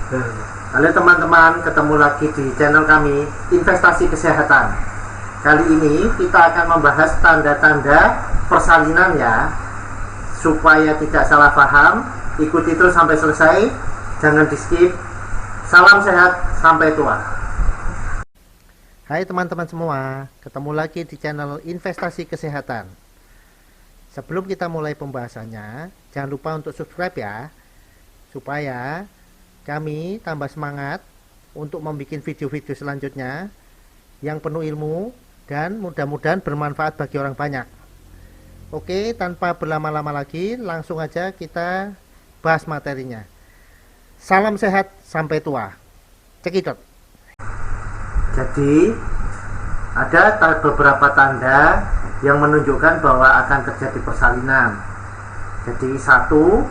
Halo teman-teman, ketemu lagi di channel kami Investasi Kesehatan. Kali ini kita akan membahas tanda-tanda persalinan ya, supaya tidak salah paham. Ikuti terus sampai selesai, jangan di skip. Salam sehat sampai tua. Hai teman-teman semua, ketemu lagi di channel Investasi Kesehatan. Sebelum kita mulai pembahasannya, jangan lupa untuk subscribe ya, supaya kami tambah semangat untuk membuat video-video selanjutnya yang penuh ilmu dan mudah-mudahan bermanfaat bagi orang banyak. Oke, tanpa berlama-lama lagi, langsung aja kita bahas materinya. Salam sehat sampai tua. Cekidot. Jadi ada beberapa tanda yang menunjukkan bahwa akan terjadi persalinan. Jadi satu,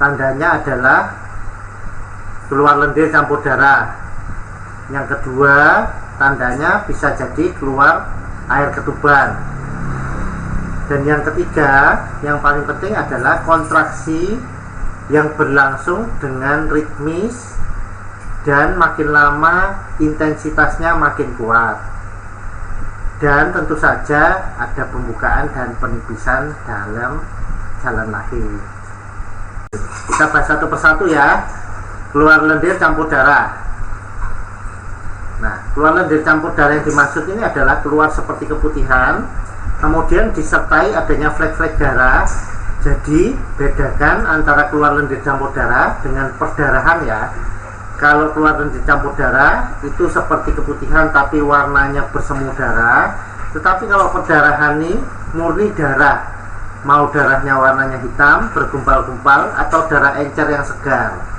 tandanya adalah keluar lendir campur darah. Yang kedua, tandanya bisa jadi keluar air ketuban. Dan yang ketiga, yang paling penting adalah kontraksi yang berlangsung dengan ritmis dan makin lama intensitasnya makin kuat. Dan tentu saja ada pembukaan dan penipisan dalam jalan lahir. Kita bahas satu persatu ya. Keluar lendir campur darah. Nah, keluar lendir campur darah yang dimaksud ini adalah keluar seperti keputihan, kemudian disertai adanya flek-flek darah. Jadi bedakan antara keluar lendir campur darah dengan perdarahan ya. Kalau keluar lendir campur darah itu seperti keputihan tapi warnanya bersemu darah. Tetapi kalau perdarahan ini murni darah, mau darahnya warnanya hitam bergumpal-gumpal atau darah encer yang segar.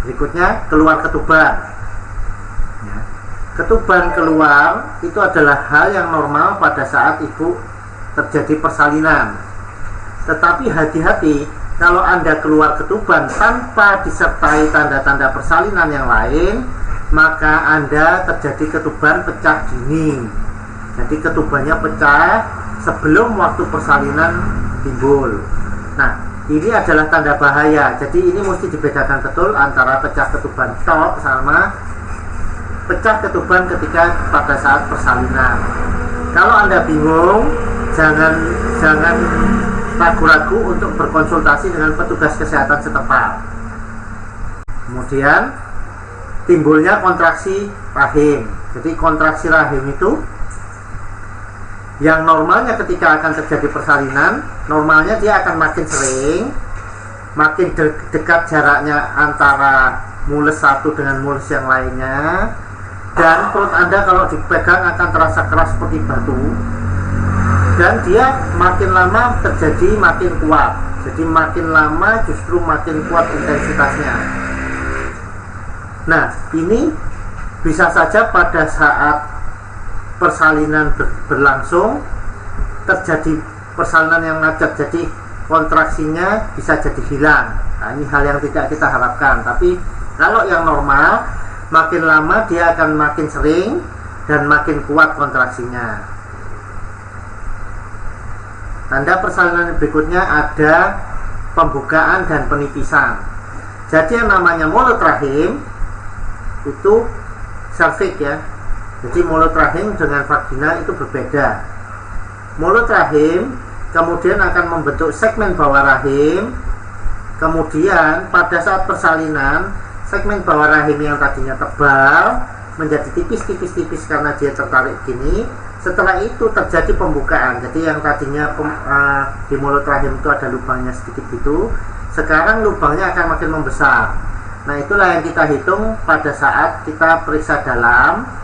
Berikutnya keluar ketuban. Ketuban keluar itu adalah hal yang normal pada saat ibu terjadi persalinan. Tetapi hati-hati, kalau Anda keluar ketuban tanpa disertai tanda-tanda persalinan yang lain, maka Anda terjadi ketuban pecah dini. Jadi ketubannya pecah sebelum waktu persalinan timbul. Nah, ini adalah tanda bahaya. Jadi ini mesti dibedakan betul antara pecah ketuban tok sama pecah ketuban ketika pada saat persalinan. Kalau Anda bingung, jangan ragu-ragu untuk berkonsultasi dengan petugas kesehatan setempat. Kemudian timbulnya kontraksi rahim. Jadi kontraksi rahim itu yang normalnya ketika akan terjadi persalinan, normalnya dia akan makin sering, makin dekat jaraknya antara mules satu dengan mules yang lainnya, dan perut Anda kalau dipegang akan terasa keras seperti batu, dan dia makin lama terjadi makin kuat. Jadi makin lama justru makin kuat intensitasnya. Nah, ini bisa saja pada saat persalinan berlangsung terjadi persalinan yang macet, jadi kontraksinya bisa jadi hilang. Nah, ini hal yang tidak kita harapkan. Tapi kalau yang normal, makin lama dia akan makin sering dan makin kuat kontraksinya. Tanda persalinan berikutnya ada pembukaan dan penipisan. Jadi yang namanya mulut rahim itu serviks ya. Jadi mulut rahim dengan vagina itu berbeda. Mulut rahim kemudian akan membentuk segmen bawah rahim. Kemudian pada saat persalinan, segmen bawah rahim yang tadinya tebal menjadi tipis karena dia tertarik gini. Setelah itu terjadi pembukaan. Jadi yang tadinya di mulut rahim itu ada lubangnya sedikit gitu, sekarang lubangnya akan makin membesar. Nah, itulah yang kita hitung pada saat kita periksa dalam.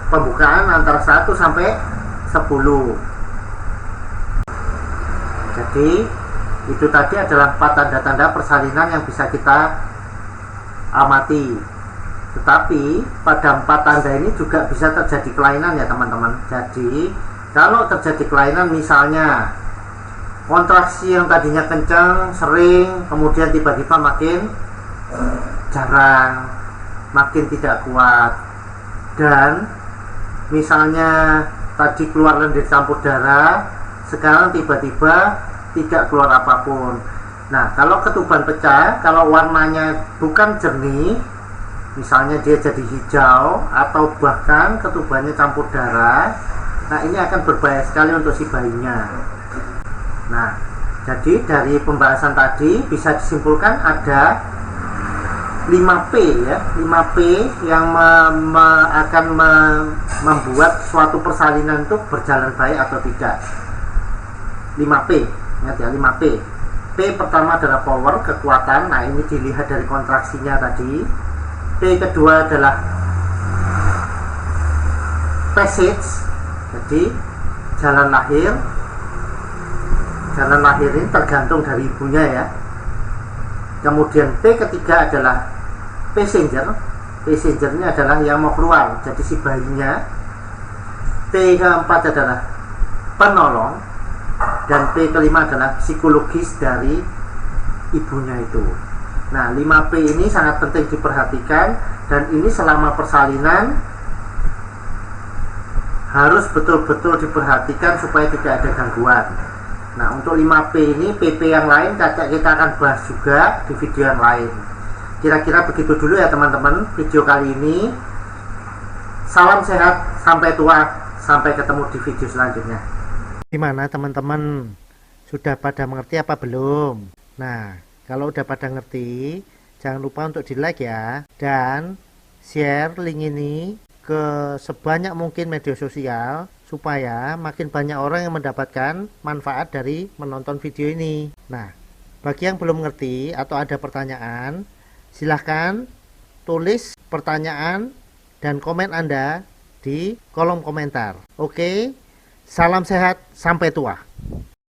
Pembukaan antara 1 sampai 10. Jadi itu tadi adalah 4 tanda-tanda persalinan yang bisa kita amati. Tetapi pada 4 tanda ini juga bisa terjadi kelainan ya teman-teman. Jadi kalau terjadi kelainan, misalnya kontraksi yang tadinya kencang, sering, kemudian tiba-tiba makin jarang, makin tidak kuat, dan misalnya tadi keluar lendir campur darah, sekarang tiba-tiba tidak keluar apapun. Nah, kalau ketuban pecah, kalau warnanya bukan jernih, misalnya dia jadi hijau atau bahkan ketubannya campur darah, nah ini akan berbahaya sekali untuk si bayinya. Nah, jadi dari pembahasan tadi bisa disimpulkan ada 5P ya, 5P yang akan membuat suatu persalinan itu berjalan baik atau tidak. 5P, ingat ya, 5P. P pertama adalah power, kekuatan. Nah, ini dilihat dari kontraksinya tadi. P kedua adalah passage, jadi jalan lahir. Jalan lahir ini tergantung dari ibunya ya. Kemudian P ketiga adalah passenger. Passengernya adalah yang mau keluar, jadi si bayinya. P keempat adalah penolong. Dan P kelima adalah psikologis dari ibunya itu. Nah, 5P ini sangat penting diperhatikan, dan ini selama persalinan harus betul-betul diperhatikan supaya tidak ada gangguan. Nah, untuk 5P ini, PP yang lain kita akan bahas juga di video yang lain. Kira-kira begitu dulu ya teman-teman video kali ini. Salam sehat, sampai tua, sampai ketemu di video selanjutnya. Gimana teman-teman? Sudah pada mengerti apa belum? Nah, kalau udah pada ngerti, jangan lupa untuk di like ya, dan share link ini ke sebanyak mungkin media sosial supaya makin banyak orang yang mendapatkan manfaat dari menonton video ini. Nah, bagi yang belum mengerti atau ada pertanyaan, silahkan tulis pertanyaan dan komen Anda di kolom komentar. Oke, salam sehat, sampai tua.